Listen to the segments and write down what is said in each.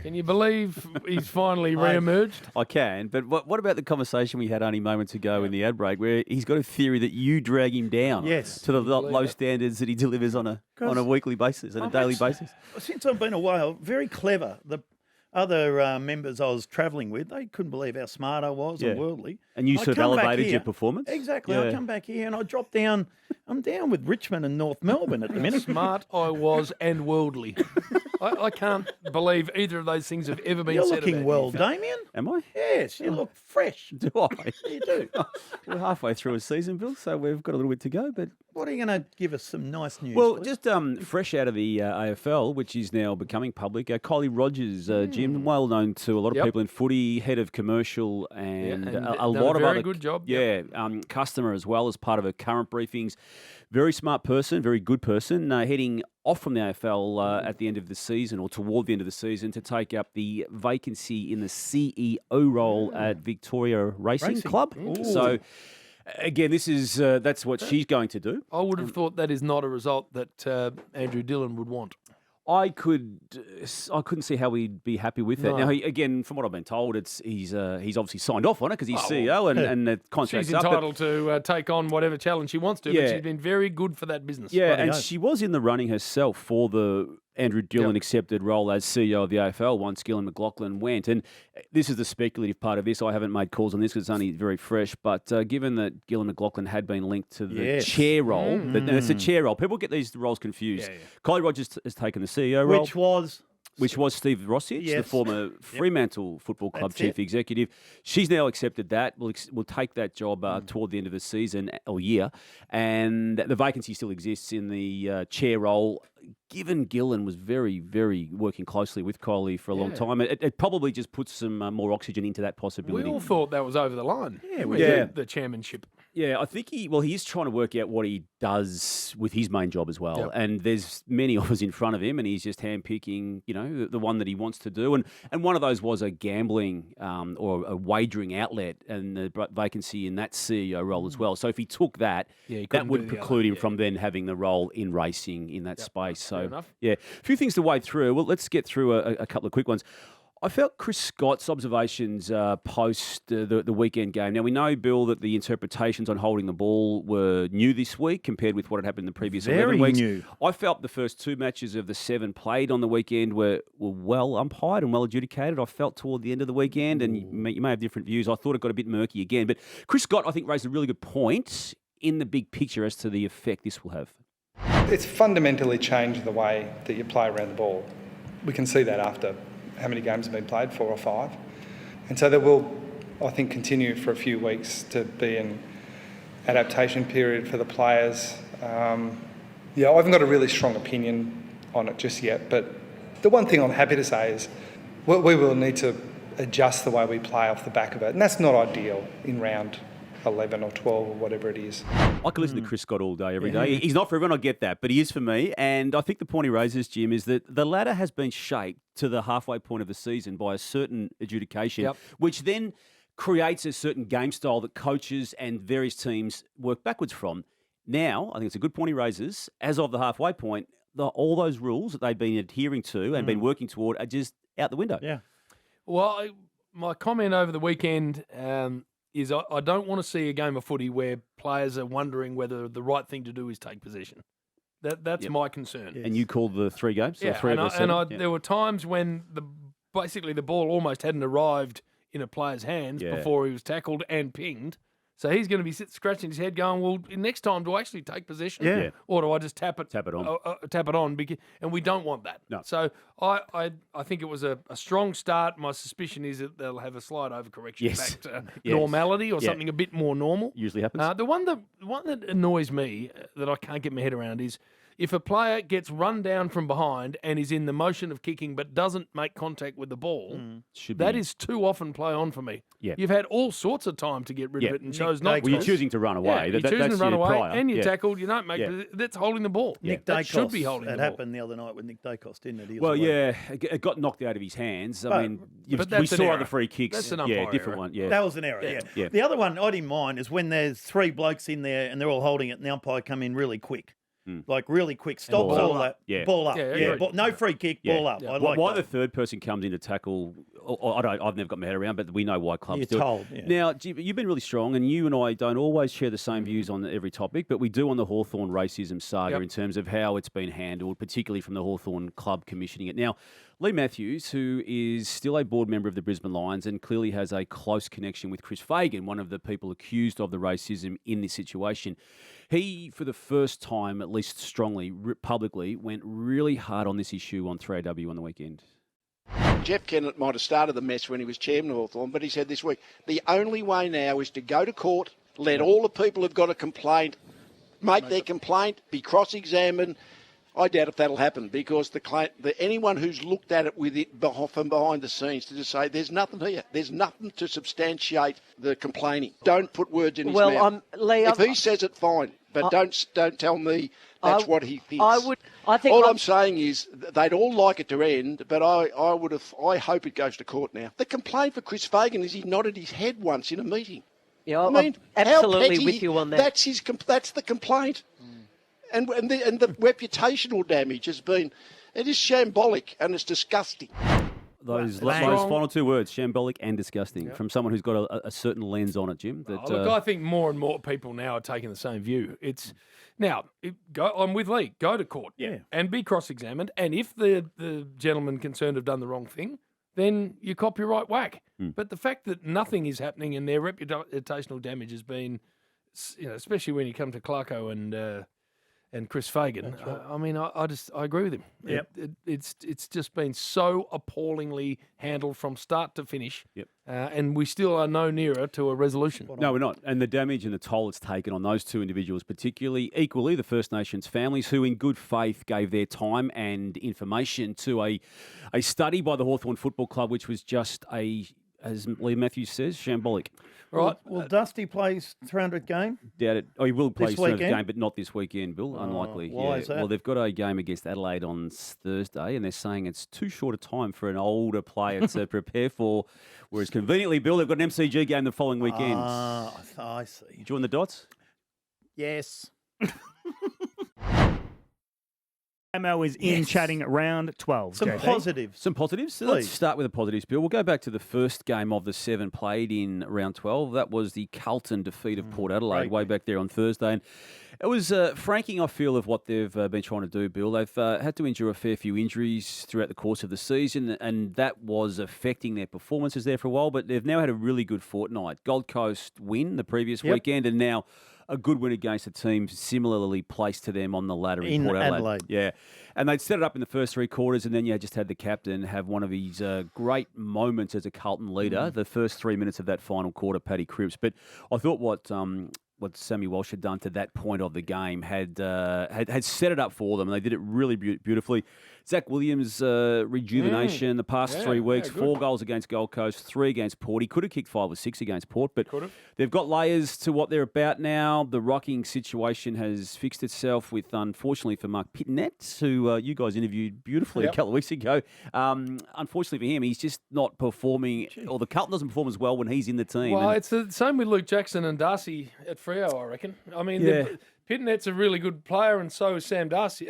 Can you believe he's finally re-emerged? I can, but what about the conversation we had only moments ago in the ad break where he's got a theory that you drag him down to the low standards that he delivers on a weekly basis and a daily basis? Since I've been away, I'm very clever. The other members I was travelling with, they couldn't believe how smart I was and worldly. And you sort of elevated your performance? Exactly. I come back here and I drop down. I'm down with Richmond and North Melbourne at the minute. Smart I was and worldly. I can't believe either of those things have ever been said about you. You're looking well, Damien. Am I? Yes, you look fresh. Do I? You do. We're halfway through a season, Bill, so we've got a little bit to go. But what are you going to give us some nice news? Well, please? just fresh out of the AFL, which is now becoming public. Kylie Rogers, Jim, well known to a lot of people in footy, head of commercial and a lot of other good job. Customer as well as part of her current briefings. Very smart person, very good person, heading off from the AFL at the end of the season or toward the end of the season to take up the vacancy in the CEO role at Victoria Racing Club. Ooh. So, again, this is that's what she's going to do. I would have thought that is not a result that Andrew Dillon would want. I couldn't see how we'd be happy with that. No. Now, again, from what I've been told, he's obviously signed off on it because he's CEO and the contract's She's up. entitled to take on whatever challenge she wants to, but she's been very good for that business. Yeah, and she was in the running herself for the Andrew Dillon accepted role as CEO of the AFL once Gillan McLachlan went. And this is the speculative part of this. I haven't made calls on this because it's only very fresh. But given that Gillan McLachlan had been linked to the chair role, and it's a chair role, people get these roles confused. Kylie Rogers has taken the CEO role. Which was Steve Rossich, the former Fremantle Football Club chief executive. She's now accepted that. We'll take that job toward the end of the season or year. And the vacancy still exists in the chair role. Given Gillan was very, very working closely with Kylie for a long time, it probably just puts some more oxygen into that possibility. We all thought that was over the line. The chairmanship. Yeah, I think he is trying to work out what he does with his main job as well. And there's many offers in front of him, and he's just handpicking, the one that he wants to do. And one of those was a gambling or a wagering outlet, and the vacancy in that CEO role as well. So if he took that, that would preclude him from then having the role in racing in that space. So a few things to wade through. Well, let's get through a couple of quick ones. I felt Chris Scott's observations post the weekend game. Now, we know, Bill, that the interpretations on holding the ball were new this week compared with what had happened in the previous 11 weeks. New. I felt the first two matches of the 7 played on the weekend were well umpired and well adjudicated. I felt toward the end of the weekend, and you may have different views. I thought it got a bit murky again. But Chris Scott, I think, raised a really good point in the big picture as to the effect this will have. It's fundamentally changed the way that you play around the ball. We can see that after how many games have been played, 4 or 5. And so there will, I think, continue for a few weeks to be an adaptation period for the players. I haven't got a really strong opinion on it just yet, but the one thing I'm happy to say is we will need to adjust the way we play off the back of it. And that's not ideal in round 11 or 12 or whatever it is. I could listen to Chris Scott all day, every day. He's not for everyone, I get that, but he is for me. And I think the point he raises, Jim, is that the ladder has been shaped to the halfway point of the season by a certain adjudication, which then creates a certain game style that coaches and various teams work backwards from. Now, I think it's a good point he raises, as of the halfway point, all those rules that they've been adhering to and been working toward are just out the window. Yeah. Well, my comment over the weekend is I don't want to see a game of footy where players are wondering whether the right thing to do is take possession. That's my concern. Yes. And you called the 3 games? Yeah, there were times when basically the ball almost hadn't arrived in a player's hands before he was tackled and pinged. So he's going to be scratching his head going, well, next time, do I actually take possession? Yeah. Or do I just tap it on? Tap it on, and we don't want that. No. So I think it was a strong start. My suspicion is that they'll have a slight overcorrection back to normality or something a bit more normal. Usually happens. The one that annoys me that I can't get my head around is if a player gets run down from behind and is in the motion of kicking but doesn't make contact with the ball, that is too often play on for me. Yeah. You've had all sorts of time to get rid of it and chose not to. Well, you're choosing to run away. You're choosing to run away prior. and you tackled. You don't make that's holding the ball. Nick That Dacos, should be holding the ball. That happened the other night with Nick Dacos, didn't it? It got knocked out of his hands. We saw the free kicks. That's an umpire different error. one. Yeah, that was an error. Yeah. The other one I didn't mind is when there's 3 blokes in there and they're all holding it and the umpire come in really quick. like really quick stops, ball all up. that. Yeah. Ball up. Yeah, Yeah, agreed. no free kick, ball up. I like why that. the third person comes in to tackle, I've never got my head around, but we know why clubs You're do told, it. yeah. Now, you've been really strong, and you and I don't always share the same views on every topic, but we do on the Hawthorn racism saga in terms of how it's been handled, particularly from the Hawthorn club commissioning it. Now, Lee Matthews, who is still a board member of the Brisbane Lions and clearly has a close connection with Chris Fagan, one of the people accused of the racism in this situation, he, for the first time, at least strongly, publicly, went really hard on this issue on 3AW on the weekend. Jeff Kennett might have started the mess when he was chairman of Hawthorn, but he said this week, the only way now is to go to court, let all the people who've got a complaint make their complaint, be cross-examined. I doubt if that'll happen because anyone who's looked at it with it from behind the scenes to just say there's nothing here, there's nothing to substantiate the complaining. Don't put words in his mouth. Lee, if he says it, fine, but don't tell me that's what he thinks. I'm saying is they'd all like it to end, but I hope it goes to court now. The complaint for Chris Fagan is he nodded his head once in a meeting. Yeah, I mean, I'm absolutely how petty, with you on that. That's the complaint. And the reputational damage has been, it is shambolic and it's disgusting. Those final two words, shambolic and disgusting, from someone who's got a certain lens on it, Jim. That, Look, I think more and more people now are taking the same view. I'm with Lee. Go to court and be cross-examined. And if the gentlemen concerned have done the wrong thing, then you copyright whack. But the fact that nothing is happening and their reputational damage has been, especially when you come to Clarko and Chris Fagan, right. I agree with him. Yep. It's just been so appallingly handled from start to finish. Yep. And we still are no nearer to a resolution. No, we're not. And the damage and the toll it's taken on those two individuals, particularly equally the First Nations families who in good faith gave their time information to a study by the Hawthorn Football Club, which was just as Lee Matthews says, shambolic. Right. Will Dusty play 300 game? Doubt it. He will play This 300 weekend? game, but not this weekend, Bill. Unlikely. Why is that? Well, they've got a game against Adelaide on Thursday, and they're saying it's too short a time for an older player to prepare for. Whereas conveniently, Bill, they've got an MCG game the following weekend. I see. Join the dots? Yes. Damo is in chatting round 12. Some JB. positives. Some positives. So let's start with the positives, Bill. We'll go back to the first game of the 7 played in round 12. That was the Carlton defeat of Port Adelaide way back there on Thursday. And it was franking, I feel, of what they've been trying to do, Bill. They've had to endure a fair few injuries throughout the course of the season, and that was affecting their performances there for a while. But they've now had a really good fortnight. Gold Coast win the previous weekend, and now a good win against a team similarly placed to them on the ladder in Port Adelaide. Yeah. And they'd set it up in the first 3 quarters, and then you just had the captain have one of his great moments as a Carlton leader, the first 3 minutes of that final quarter, Paddy Cripps. But I thought what Sammy Walsh had done to that point of the game had set it up for them, and they did it really beautifully. Zach Williams' rejuvenation the past 3 weeks, 4 goals against Gold Coast, 3 against Port. He could have kicked 5 or 6 against Port, but they've got layers to what they're about now. The rocking situation has fixed itself with, unfortunately for Mark Pitnet, who you guys interviewed beautifully a couple of weeks ago. Unfortunately for him, he's just not performing, or the Carlton doesn't perform as well when he's in the team. Well, it's the same with Luke Jackson and Darcy at Freo, I reckon. I mean, Pitnet's a really good player, and so is Sam Darcy.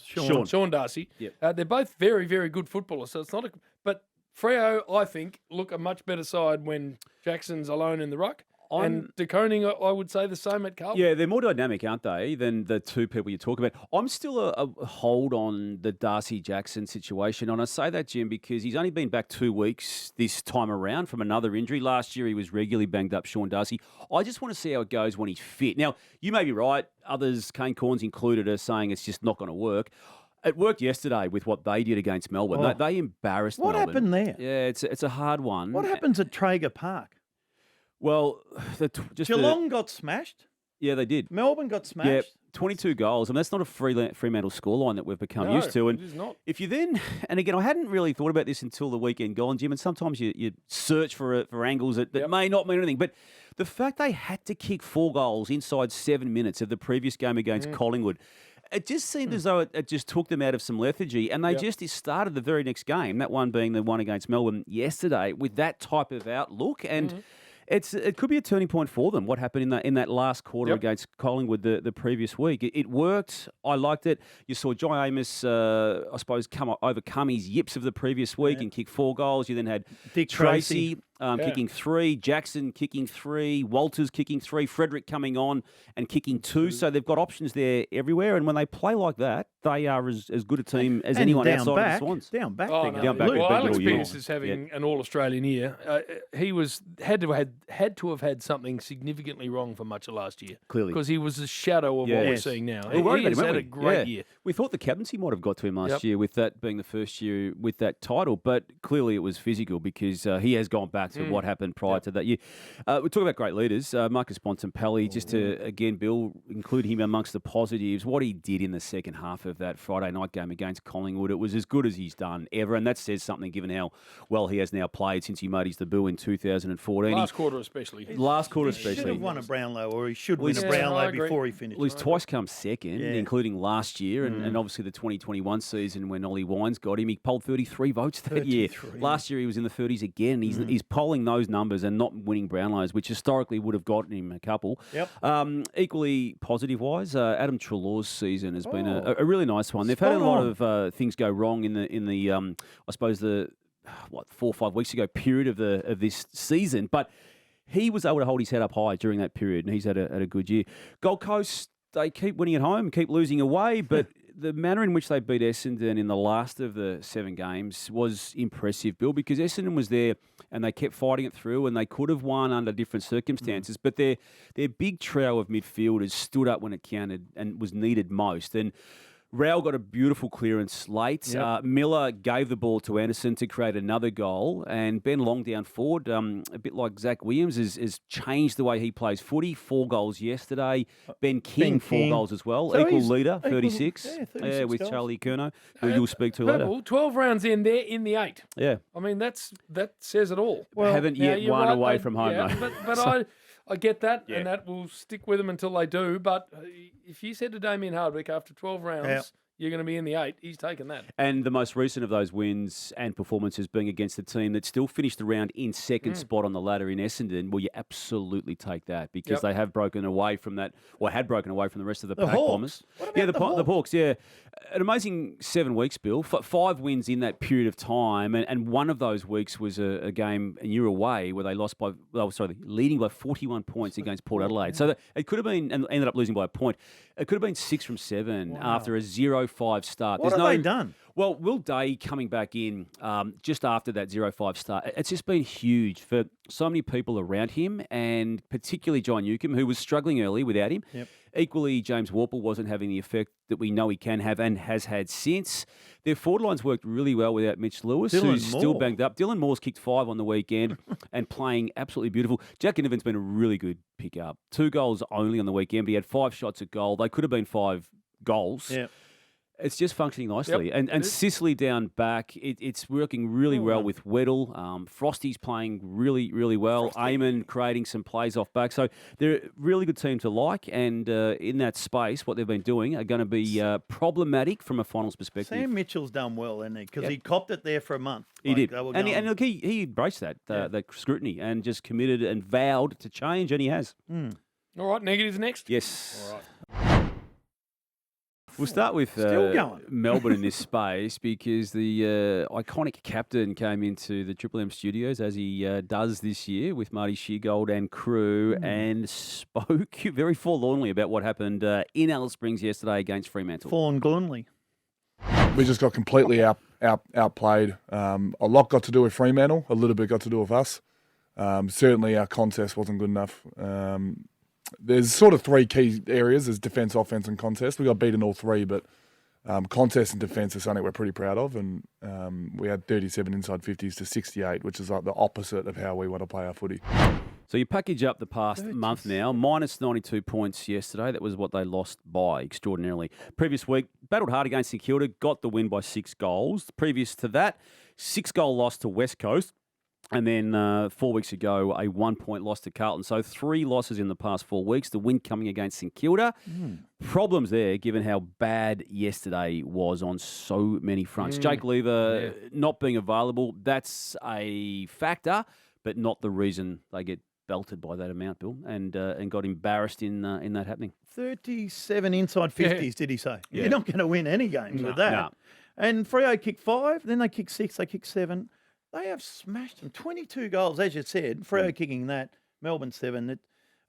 Sean Darcy. Yep. They're both very, very good footballers. So it's not but Freo, I think, look a much better side when Jackson's alone in the ruck. And De Koning, I would say the same at Carlton. Yeah, they're more dynamic, aren't they, than the two people you talk about. I'm still a hold on the Darcy-Jackson situation. And I say that, Jim, because he's only been back 2 weeks this time around from another injury. Last year, he was regularly banged up, Sean Darcy. I just want to see how it goes when he's fit. Now, you may be right. Others, Kane Corns included, are saying it's just not going to work. It worked yesterday with what they did against Melbourne. They embarrassed Melbourne. What happened there? Yeah, it's a hard one. What happens at Traeger Park? Well, Geelong got smashed. Yeah, they did. Melbourne got smashed. Yeah, 22 goals. I mean, that's not a Fremantle scoreline that we've become used to. And it is not. if you then, and again, I hadn't really thought about this until the weekend gone, Jim, and sometimes you search for angles that may not mean anything. But the fact they had to kick 4 goals inside 7 minutes of the previous game against Collingwood, it just seemed as though it just took them out of some lethargy, and they just started the very next game, that one being the one against Melbourne yesterday, with that type of outlook. And It could be a turning point for them. What happened in that last quarter against Collingwood the previous week? It worked. I liked it. You saw John Amos, I suppose, overcome his yips of the previous week and kick 4 goals. You then had Dick Tracy kicking 3, Jackson kicking 3, Walters kicking 3, Frederick coming on and kicking 2. So they've got options there everywhere. And when they play like that, they are as good a team as anyone outside of the Swans. Down back. Oh, they're no. going. Well, Alex all year. Pearce is having an All-Australian year. He had to have had something significantly wrong for much of last year. Clearly. Because he was a shadow of what we're seeing now. We worried He about has him, had weren't a we? great year. We thought the captaincy might have got to him last year with that being the first year with that title, but clearly it was physical because he has gone back to what happened prior to that year. We talk about great leaders. Marcus Bontempelli, just to, again, Bill, include him amongst the positives. What he did in the second half of that Friday night game against Collingwood, it was as good as he's done ever, and that says something given how well he has now played since he made his debut in 2014. Last quarter especially. He should have won a Brownlow, or he should win a Brownlow before he finished. Well, he's twice come second, including last year, and obviously the 2021 season when Ollie Wines got him. He polled 33 votes that year. Last year he was in the 30s again. He's polling those numbers and not winning Brownlows, which historically would have gotten him a couple. Equally positive-wise, Adam Treloar's season has been a really nice one. They've had a lot of things go wrong in the I suppose the 4 or 5 weeks ago period of this season, but he was able to hold his head up high during that period, and he's had a good year. Gold Coast, they keep winning at home, keep losing away, but the manner in which they beat Essendon in the last of the 7 games was impressive, Bill, because Essendon was there and they kept fighting it through, and they could have won under different circumstances, but their big trio of midfielders stood up when it counted and was needed most. And Rao got a beautiful clearance late. Miller gave the ball to Anderson to create another goal. And Ben Long down forward, a bit like Zach Williams, has changed the way he plays footy. 4 goals yesterday. Ben King, 4 goals as well. So equal leader, 36. 36 with goals. Charlie Curnow, who you'll speak to later. 12 rounds in there in the 8. Yeah. I mean, that says it all. Well, haven't yet won away from home, though. But I get that, and that will stick with them until they do. But if you said to Damien Hardwick after 12 rounds, you're going to be in the 8, he's taken that. And the most recent of those wins and performances being against the team that still finished the round in second spot on the ladder in Essendon, well, you absolutely take that because they have broken away from that, or had broken away from the rest of the Pack Hawks. Bombers. What about The Hawks, An amazing 7 weeks, Bill. 5 wins in that period of time, and one of those weeks was a game, and you're away, where they leading by 41 points against Port Adelaide. So it could have been, and ended up losing by a point, it could have been 6 from 7 after a 0-5 start. What have they done? Well, Will Day coming back in just after that 0-5 start, it's just been huge for so many people around him, and particularly John Newcombe, who was struggling early without him. Equally, James Warple wasn't having the effect that we know he can have and has had since. Their forward lines worked really well without Mitch Lewis, who's still banged up. Dylan Moore's kicked 5 on the weekend and playing absolutely beautiful. Jack Ginnivan's been a really good pickup. 2 goals only on the weekend, but he had 5 shots at goal. They could have been 5 goals. It's just functioning nicely. And Sicily down back, it's working really well with Weddle. Frosty's playing really, really well. Eamon creating some plays off back. So they're a really good team to like. And in that space, what they've been doing are going to be problematic from a finals perspective. Sam Mitchell's done well, hasn't he? Because he copped it there for a month. He did. And look, he embraced that scrutiny and just committed and vowed to change, and he has. All right, negatives next? Yes. All right. We'll start with Melbourne in this space because the iconic captain came into the Triple M studios, as he does this year with Marty Sheargold and crew, and spoke very forlornly about what happened in Alice Springs yesterday against Fremantle. Fallen glumly. We just got completely outplayed. A lot got to do with Fremantle, a little bit got to do with us. Certainly our contest wasn't good enough. There's sort of 3 key areas: there's defence, offence, and contest. We got beaten all 3, but contest and defence is something we're pretty proud of. And we had 37 inside 50s to 68, which is like the opposite of how we want to play our footy. So you package up the past month now, minus 92 points yesterday. That was what they lost by, extraordinarily. Previous week, battled hard against St Kilda, got the win by 6 goals. Previous to that, 6-goal loss to West Coast. And then 4 weeks ago, a 1-point loss to Carlton. So 3 losses in the past 4 weeks. The win coming against St Kilda. Problems there, given how bad yesterday was on so many fronts. Jake Lever not being available, that's a factor, but not the reason they get belted by that amount, Bill, and got embarrassed in that happening. 37 inside 50s, did he say? Yeah. You're not going to win any games with that. No. And Freo kicked 5, then they kicked 6, they kicked 7. They have smashed them. 22 goals, as you said. Freo kicking that, Melbourne 7.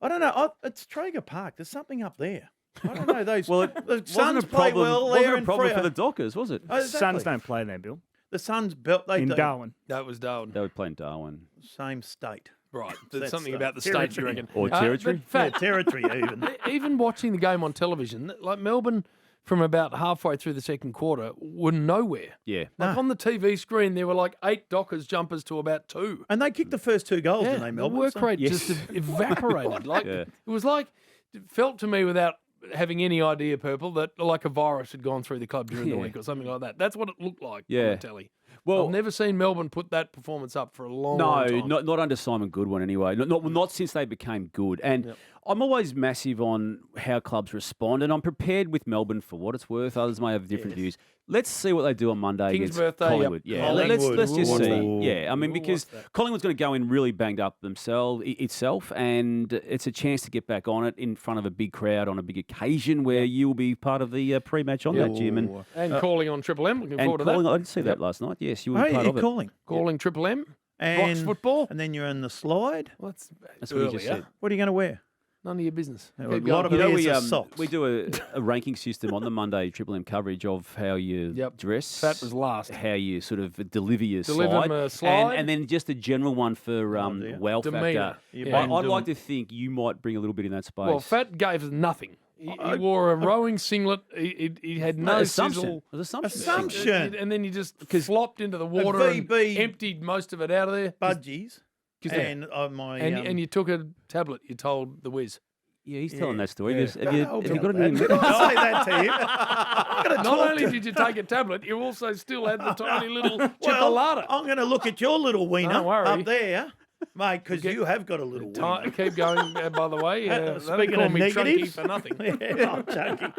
I don't know. It's Traeger Park. There's something up there. I don't know. Those the Suns play well there. Wasn't a problem Freo. for the Dockers, was it? Oh, exactly. Suns don't play there, Bill. The Suns belt. They In do. Darwin. That was Darwin. They were playing Darwin. Same state. Right. There's That's something the about the state, you territory. reckon? Or territory? But Fat, Yeah, territory even. even watching the game on television, like Melbourne from about halfway through the second quarter were nowhere. Yeah. Like on the TV screen, there were like 8 Dockers jumpers to about 2. And they kicked the first 2 goals, didn't they, the Melbourne? work So- rate Yes. just evaporated. Like Yeah. it was like it felt to me without having any idea, Purple, that like a virus had gone through the club during the Yeah. week or something like that. That's what it looked like on Yeah. the telly. Well, I've never seen Melbourne put that performance up for a long no, time. not under Simon Goodwin anyway. Not since they became good. And I'm always massive on how clubs respond, and I'm prepared with Melbourne for what it's worth. Others may have different views. Let's see what they do on Monday King's against birthday, Collingwood. yep. Yeah, Collingwood. let's just We'll watch see. that. Yeah, I mean, We'll because watch that. Collingwood's going to go in really banged up itself, and it's a chance to get back on it in front of a big crowd on a big occasion where you will be part of the pre-match on that, Jim. And calling on Triple M. Looking forward to calling, that. I didn't see that last night. Yes, you were Oh, part you're of it. calling. Calling Triple M. And, Box football. And then you're in the slide. Well, That's what you just earlier. said. What are you going to wear? None of your business. A Keep lot going. of You know, pairs of socks. we do a ranking system on the Monday Triple M coverage of how you dress. Fat was last. How you sort of deliver your Deliver slide. 'em a slide. And then just a general one for dear. wow Demeanour. factor. Yeah. I'd like to think you might bring a little bit in that space. Well, Fat gave us nothing. He wore a rowing singlet. He had no assumption. sizzle. It was assumption. Assumption. And then you just flopped into the water VB and emptied most of it out of there. Budgies. 'Cause And my... And you took a tablet. You told the whiz. Yeah, he's telling that story. Yeah. Have you got that. any? Did I say that to him? I'm going to Not only did you take a tablet, you also still had the tiny little chipolata. I'm going to look at your little wiener Don't worry. up there, mate, because you have got a little wiener. Keep going, by the way. They don't Speaking call of me chunky negatives. for nothing. Yeah, I'm joking.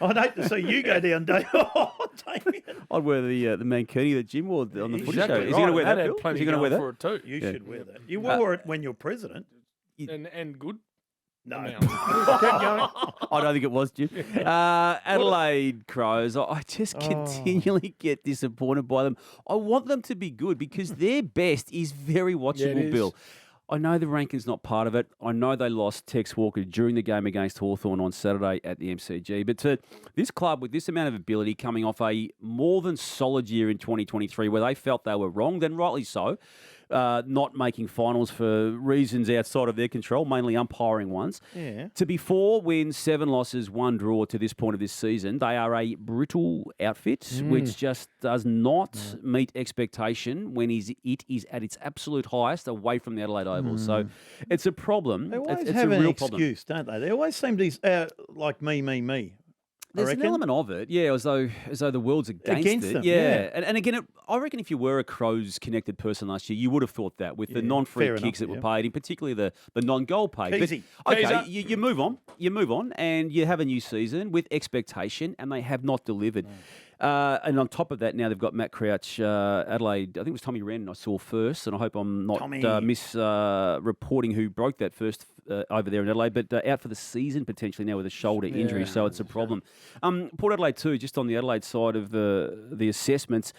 I'd hate to see you go down, Dave. Oh, Damien. I'd wear the mankini that Jim wore on the footy show. Exactly Is he going to wear right. that? had Bill? Is plenty he going to wear going that? for it too. You should wear that. You wore it when you're president. And good. No. Keep going. I don't think it was, Jim. Adelaide Crows, I just continually get disappointed by them. I want them to be good because their best is very watchable, is. Bill. I know the ranking's not part of it. I know they lost Tex Walker during the game against Hawthorn on Saturday at the MCG. But to this club with this amount of ability coming off a more than solid year in 2023 where they felt they were wrong, then rightly so, not making finals for reasons outside of their control, mainly umpiring ones. Yeah. To be 4 wins, 7 losses, 1 draw to this point of this season, they are a brittle outfit, which just does not meet expectation when it is at its absolute highest away from the Adelaide Oval. So it's a problem. They always it's have a an real excuse, don't they? They always seem to be like me. There's I an reckon. element of it, yeah, as though the world's against it. them, yeah. yeah. And again, I reckon if you were a Crows connected person last year, you would have thought that with the non-free fair kicks enough, that were paid, and particularly the non-goal paid. Keezy. But, okay, Keezer. you move on, and you have a new season with expectation, and they have not delivered. And on top of that, now they've got Matt Crouch, Adelaide. I think it was Tommy Wren I saw first, and I hope I'm not misreporting who broke that first over there in Adelaide, but out for the season potentially now with a shoulder injury, so it's a problem. Port Adelaide too, just on the Adelaide side of the assessments.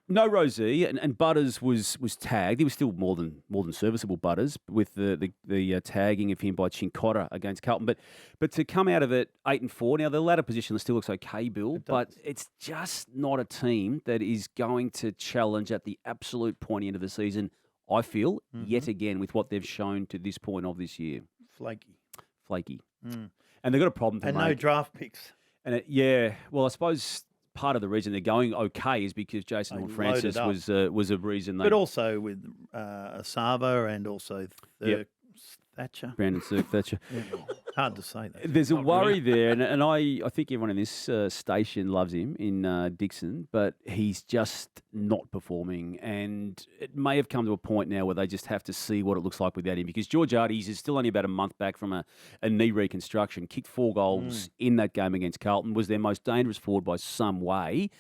No Rosie and Butters was tagged. He was still more than serviceable, Butters, with the tagging of him by Chincotta against Carlton. But to come out of it 8-4, now the ladder position still looks okay, Bill, but it's just not a team that is going to challenge at the absolute pointy end of the season. I feel yet again with what they've shown to this point of this year, flaky, and they've got a problem. And no draft picks. And well, I suppose part of the reason they're going okay is because Jason Horne-Francis was a reason they... But also with Asava and also Thatcher. Brandon Cirque Thatcher. Hard to say that. There's a worry there, and I think everyone in this station loves him in Dixon, but he's just not performing, and it may have come to a point now where they just have to see what it looks like without him, because George Arties is still only about a month back from a knee reconstruction, kicked 4 goals in that game against Carlton, was their most dangerous forward by some way,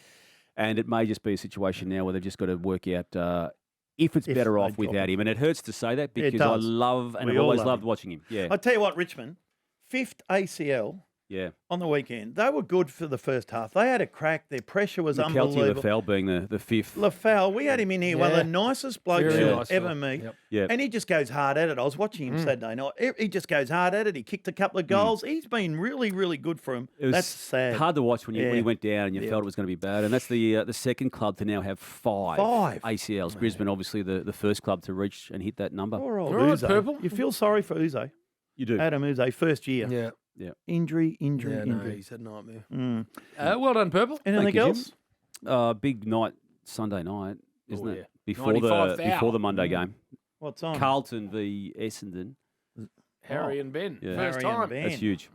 and it may just be a situation now where they've just got to work out if it's If better they off drop without him. him. And it hurts to say that Yeah, it because I does. love and We I've all always love loved him. watching him. Yeah, I tell you what, Richmond, 5th ACL yeah. on the weekend. They were good for the first half. They had a crack. Their pressure was McKelty unbelievable. Lafell being the fifth. Lafell, we had him in here, one of Yeah. the nicest blokes Very you'll nice ever fella. meet. Yep. Yeah. And he just goes hard at it. I was watching him Saturday night. He just goes hard at it. He kicked a couple of goals. He's been really, really good for him. It was That's sad. hard to watch when Yeah. he went down and you felt it was going to be bad. And that's the second club to now have five ACLs. Brisbane, obviously, the first club to reach and hit that number. Poor old All right, Uzo. Purple. You feel sorry for Uzo. You do. Adam Uzo, first year. Yeah. Injury. Yeah, no, injury. he's had a nightmare. Mm. Well done, Purple. Anything you, Jim. else? Big night Sunday night, isn't Oh, it? yeah. Before 95 before the Monday game. What's on? Carlton v Essendon. Harry and Ben. Yeah. First Harry and time. Ben. That's huge.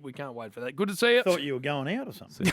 We can't wait for that. Good to see you. Thought you were going out or something.